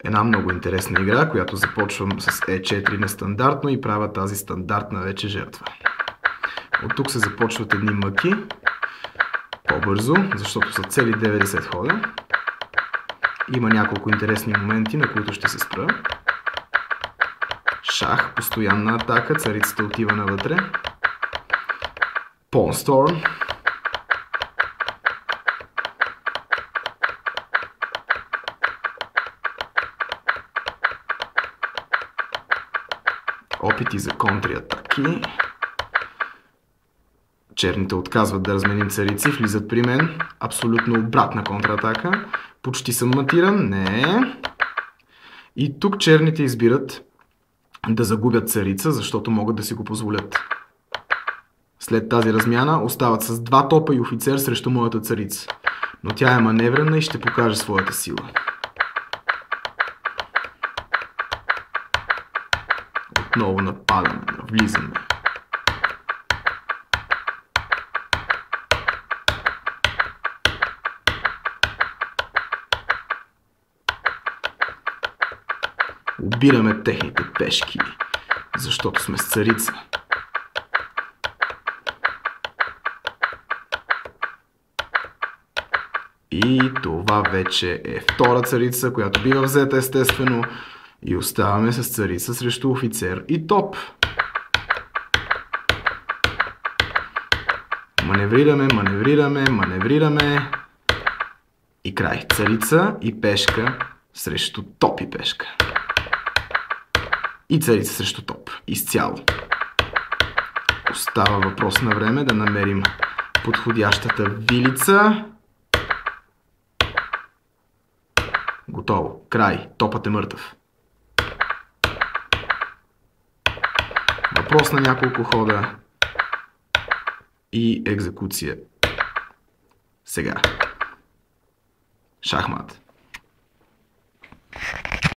Една много интересна игра, която започвам с E4 нестандартно и правя тази стандартна вече жертва. От тук се започват едни мъки. По-бързо, защото са цели 90 хода. Има няколко интересни моменти, на които ще се спра. Шах, постоянна атака, царицата отива навътре. Pawn Storm. Опити за контриатаки. Черните отказват да разменим царици, влизат при мен. Абсолютно обратна контратака. Почти съм матиран. Не. И тук черните избират да загубят царица, защото могат да си го позволят. След тази размяна остават с 2 топа и офицер срещу моята царица. Но тя е маневрена и ще покаже своята сила. Отново нападаме, навлизаме. Обираме техните пешки, защото сме с царица. И това вече е втора царица, която бива взета естествено. И оставаме с царица срещу офицер и топ. Маневрираме, маневрираме, маневрираме. И край. Царица и пешка срещу топ и пешка. И царица срещу топ. Изцяло. Остава въпрос на време да намерим подходящата вилица. Готово. Край. Топът е мъртъв. Въпрос на няколко хода и екзекуция. Сега. Шахмат.